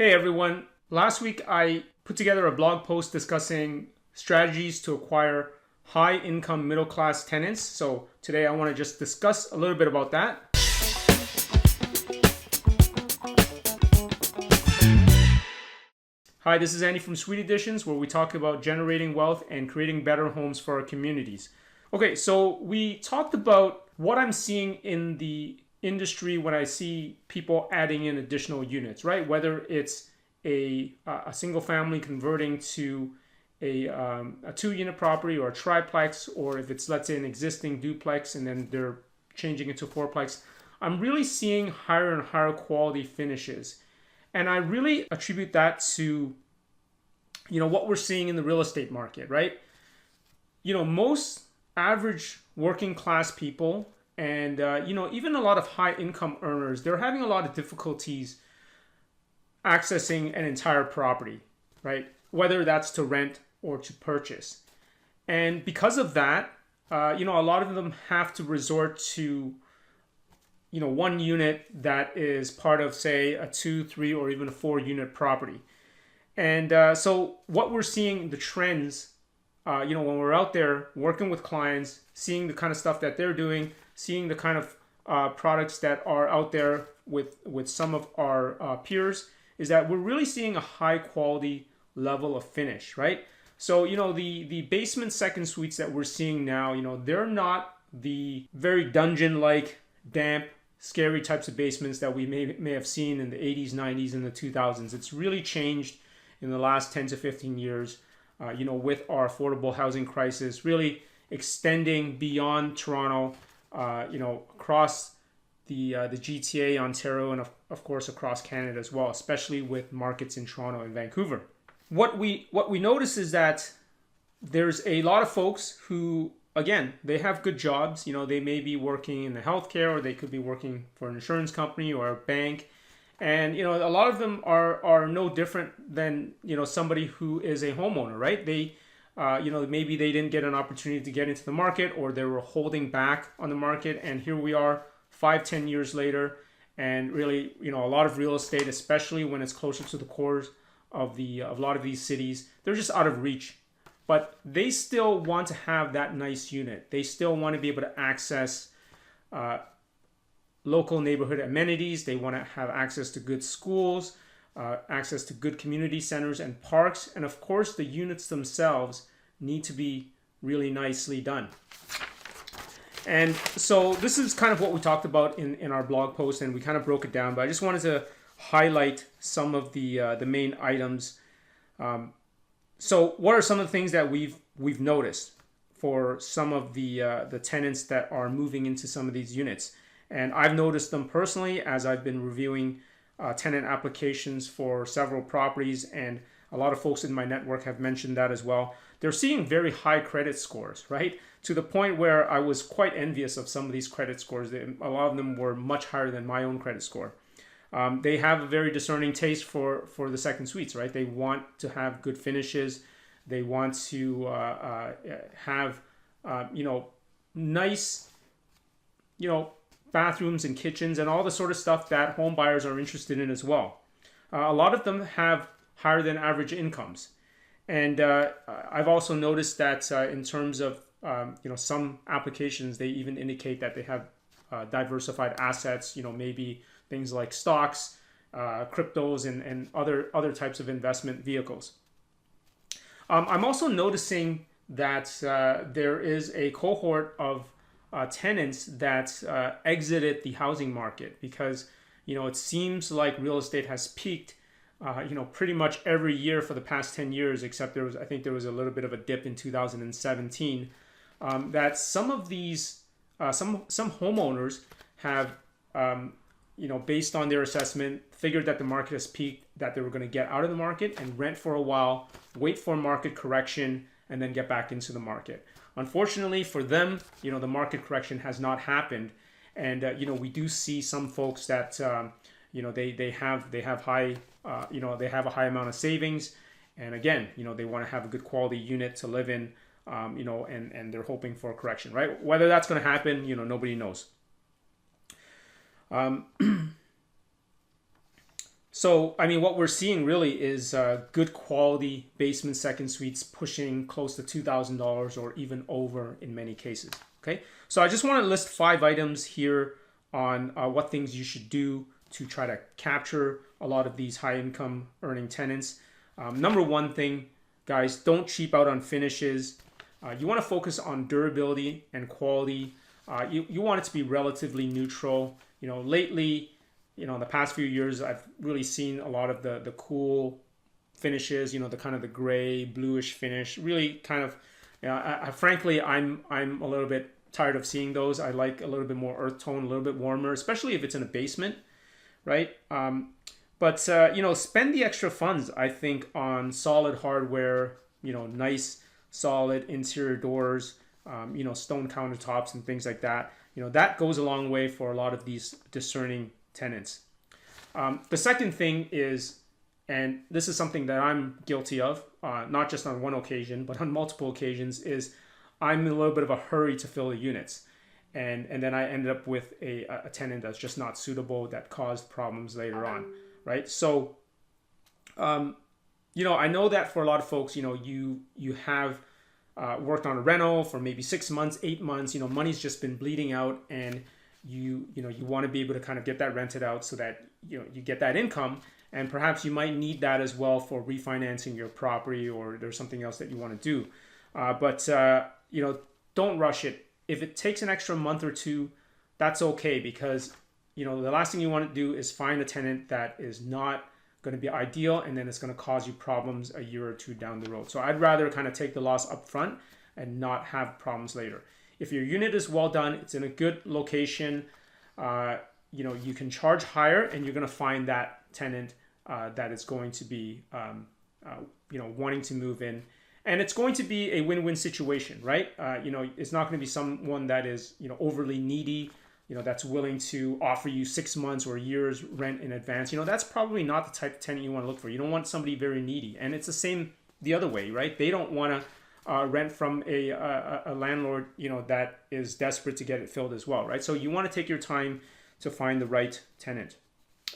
Hey everyone, last week I put together a blog post discussing strategies to acquire high income middle class tenants. So today I want to just discuss a little bit about that. Hi, this is Andy from Sweet Editions, where we talk about generating wealth and creating better homes for our communities. Okay, so we talked about what I'm seeing in the industry when I see people adding in additional units, right? Whether it's a single family converting to a 2-unit property or a triplex, or if it's, let's say, an existing duplex and then they're changing it to fourplex, I'm really seeing higher and higher quality finishes. And I really attribute that to, what we're seeing in the real estate market, right? Most average working class people and, even a lot of high income earners, they're having a lot of difficulties accessing an entire property, right? Whether that's to rent or to purchase. And because of that, a lot of them have to resort to one unit that is part of, say, a 2, 3, or even a 4-unit property. And so what we're seeing, the trends, when we're out there working with clients, seeing the kind of stuff that they're doing, seeing the kind of products that are out there with some of our peers, is that we're really seeing a high quality level of finish, right? So, the basement second suites that we're seeing now, they're not the very dungeon-like, damp, scary types of basements that we may have seen in the 80s, 90s, and the 2000s. It's really changed in the last 10 to 15 years, with our affordable housing crisis really extending beyond Toronto, across the GTA, Ontario, and of course across Canada as well, especially with markets in Toronto and Vancouver. What we notice is that there's a lot of folks who, again, they have good jobs. They may be working in the healthcare, or they could be working for an insurance company or a bank. And, a lot of them are no different than, somebody who is a homeowner, right? They, maybe they didn't get an opportunity to get into the market, or they were holding back on the market. And here we are 5-10 years later. And really, a lot of real estate, especially when it's closer to the cores of a lot of these cities, they're just out of reach. But they still want to have that nice unit. They still want to be able to access local neighborhood amenities. They want to have access to good schools, access to good community centers and parks. And of course, the units themselves need to be really nicely done. And so this is kind of what we talked about in our blog post, and we kind of broke it down. But I just wanted to highlight some of the main items. So what are some of the things that we've noticed for some of the tenants that are moving into some of these units? And I've noticed them personally as I've been reviewing tenant applications for several properties, and a lot of folks in my network have mentioned that as well. They're seeing very high credit scores, right? To the point where I was quite envious of some of these credit scores. A lot of them were much higher than my own credit score. They have a very discerning taste for the second suites, right? They want to have good finishes. They want to have, nice, bathrooms and kitchens and all the sort of stuff that home buyers are interested in as well. A lot of them have higher than average incomes. And I've also noticed that in terms of, some applications, they even indicate that they have diversified assets, maybe things like stocks, cryptos, and other types of investment vehicles. I'm also noticing that there is a cohort of tenants that exited the housing market because, it seems like real estate has peaked, pretty much every year for the past 10 years, except I think there was a little bit of a dip in 2017. That some of these, some homeowners have, based on their assessment, figured that the market has peaked, that they were going to get out of the market and rent for a while, wait for market correction, and then get back into the market. Unfortunately for them, the market correction has not happened, and we do see some folks that they have high they have a high amount of savings, and again, they want to have a good quality unit to live in, and they're hoping for a correction, right? Whether that's going to happen, nobody knows. So, I mean, what we're seeing really is good quality basement second suites pushing close to $2,000 or even over in many cases. Okay, so I just want to list 5 items here on what things you should do to try to capture a lot of these high income earning tenants. Number one thing, guys, don't cheap out on finishes. You want to focus on durability and quality. You want it to be relatively neutral. You know, lately, you know, in the past few years, I've really seen a lot of the cool finishes, you know, the kind of the gray, bluish finish, really kind of, you know, frankly, I'm a little bit tired of seeing those. I like a little bit more earth tone, a little bit warmer, especially if it's in a basement, right? But you know, spend the extra funds, I think, on solid hardware, you know, nice, solid interior doors, you know, stone countertops and things like that. You know, that goes a long way for a lot of these discerning tenants. The second thing is, and this is something that I'm guilty of, not just on one occasion, but on multiple occasions, is I'm in a little bit of a hurry to fill the units. And then I ended up with a tenant that's just not suitable, that caused problems later on, right? So, you know, I know that for a lot of folks, you know, you have worked on a rental for maybe 6 months, 8 months, you know, money's just been bleeding out, and you know, you want to be able to kind of get that rented out so that, you know, you get that income, and perhaps you might need that as well for refinancing your property, or there's something else that you want to do. But you know, don't rush it. If it takes an extra month or two, that's okay, because, you know, the last thing you want to do is find a tenant that is not going to be ideal, and then it's going to cause you problems a year or two down the road. So I'd rather kind of take the loss up front and not have problems later. If your unit is well done, it's in a good location, you know, you can charge higher, and you're going to find that tenant that is going to be, you know, wanting to move in. And it's going to be a win-win situation, right? You know, it's not going to be someone that is, you know, overly needy, you know, that's willing to offer you 6 months or a year's rent in advance. You know, that's probably not the type of tenant you want to look for. You don't want somebody very needy. And it's the same the other way, right? They don't want to rent from a landlord, you know, that is desperate to get it filled as well, right? So you want to take your time to find the right tenant.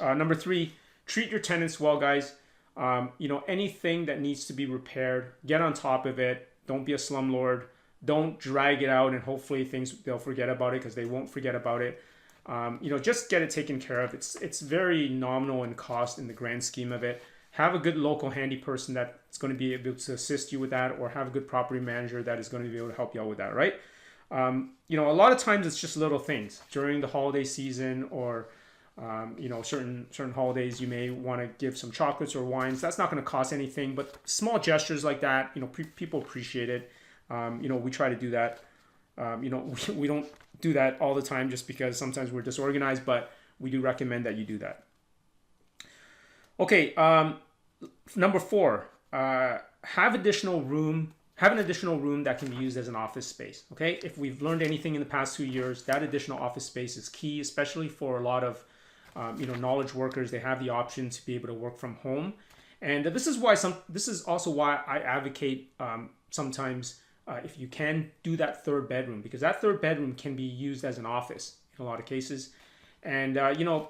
Number 3, treat your tenants well, guys. You know, anything that needs to be repaired, get on top of it. Don't be a slumlord. Don't drag it out and hopefully they'll forget about it, because they won't forget about it. You know, just get it taken care of. It's very nominal in cost in the grand scheme of it. Have a good local handy person that's going to be able to assist you with that, or have a good property manager that is going to be able to help you out with that, right? You know, a lot of times it's just little things during the holiday season, or you know, certain holidays you may want to give some chocolates or wines. That's not going to cost anything, but small gestures like that, you know, people appreciate it. You know, we try to do that. You know, we don't do that all the time, just because sometimes we're disorganized, but we do recommend that you do that. Okay, number 4, have an additional room that can be used as an office space. Okay, if we've learned anything in the past 2 years, that additional office space is key, especially for a lot of you know, knowledge workers. They have the option to be able to work from home, and this is also why I advocate sometimes if you can do that third bedroom, because that third bedroom can be used as an office in a lot of cases, and you know,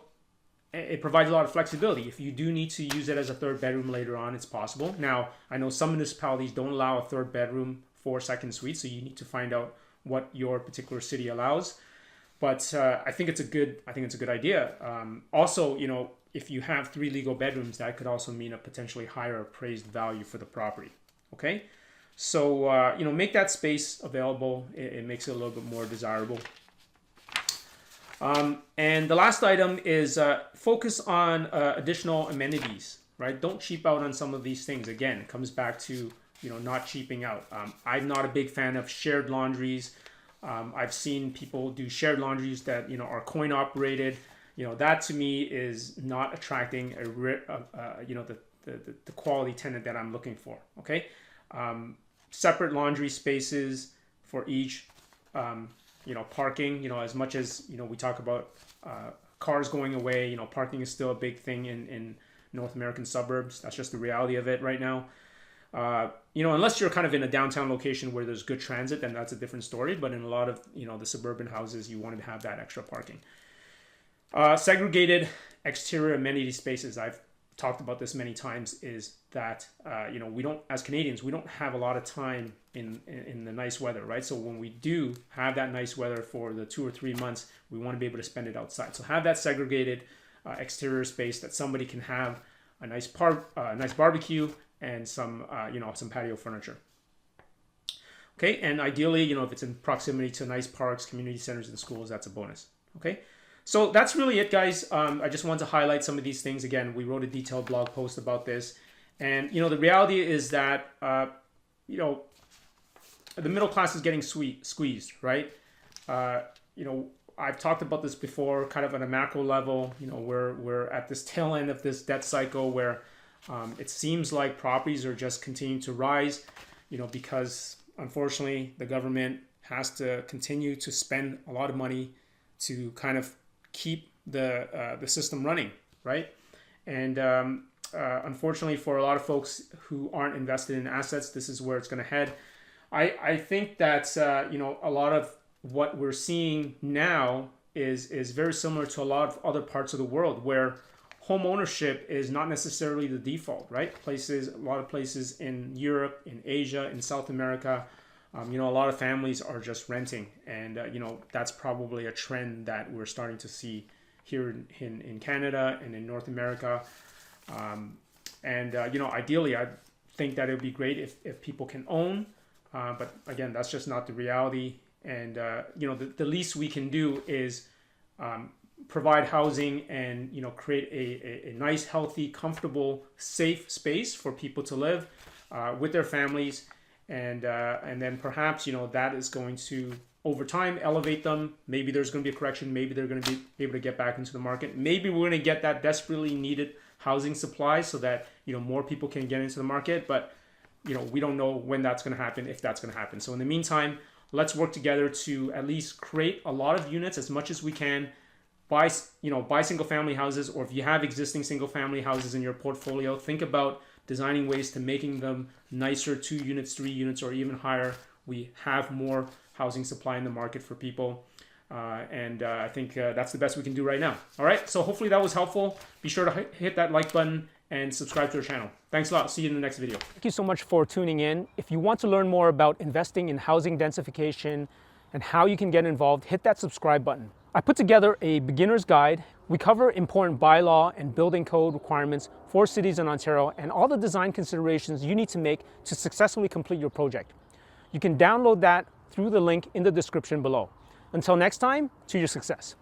it provides a lot of flexibility. If you do need to use it as a third bedroom later on, it's possible. Now, I know some municipalities don't allow a third bedroom for second suite, so you need to find out what your particular city allows. But I think it's a good idea. Also, you know, if you have 3 legal bedrooms, that could also mean a potentially higher appraised value for the property. Okay, so you know, make that space available. It makes it a little bit more desirable. And the last item is focus on additional amenities, right? Don't cheap out on some of these things. Again, it comes back to, you know, not cheaping out. I'm not a big fan of shared laundries. I've seen people do shared laundries that, you know, are coin operated. You know, that to me is not attracting you know, the quality tenant that I'm looking for. Okay, separate laundry spaces for each. You know, parking, you know, as much as, you know, we talk about cars going away, you know, parking is still a big thing in North American suburbs. That's just the reality of it right now. You know, unless you're kind of in a downtown location where there's good transit, then that's a different story. But in a lot of, you know, the suburban houses, you want to have that extra parking. Segregated exterior amenity spaces. I've talked about this many times, is that we don't, as Canadians, we don't have a lot of time in the nice weather, right? So when we do have that nice weather for the 2 or 3 months, we want to be able to spend it outside. So have that segregated exterior space that somebody can have a nice barbecue and some some patio furniture. Okay, and ideally, if it's in proximity to nice parks, community centers, and schools, that's a bonus. Okay, so that's really it, guys. I just want to highlight some of these things. Again, we wrote a detailed blog post about this, and the reality is that the middle class is getting squeezed, right? I've talked about this before, kind of on a macro level. We're at this tail end of this debt cycle where it seems like properties are just continuing to rise, because unfortunately the government has to continue to spend a lot of money to kind of keep the system running, right? And unfortunately for a lot of folks who aren't invested in assets, this is where it's going to head. I think that a lot of what we're seeing now is very similar to a lot of other parts of the world where home ownership is not necessarily the default, right? A lot of places in Europe, in Asia, in South America, a lot of families are just renting, and that's probably a trend that we're starting to see here in Canada and in North America. Ideally, I think that it would be great if people can own, but again, that's just not the reality. And the least we can do is provide housing and create a nice, healthy, comfortable, safe space for people to live with their families, and then perhaps that is going to over time elevate them. Maybe there's going to be a correction. Maybe they're going to be able to get back into the market. Maybe we're going to get that desperately needed housing supply so that more people can get into the market. But we don't know when that's going to happen, if that's going to happen. So in the meantime, let's work together to at least create a lot of units as much as we can. Buy single family houses, or if you have existing single family houses in your portfolio, think about designing ways to making them nicer, 2 units, 3 units, or even higher. We have more housing supply in the market for people. I think that's the best we can do right now. All right, so hopefully that was helpful. Be sure to hit that like button and subscribe to our channel. Thanks a lot. See you in the next video. Thank you so much for tuning in. If you want to learn more about investing in housing densification and how you can get involved, hit that subscribe button. I put together a beginner's guide. We cover important bylaw and building code requirements for cities in Ontario and all the design considerations you need to make to successfully complete your project. You can download that through the link in the description below. Until next time, to your success.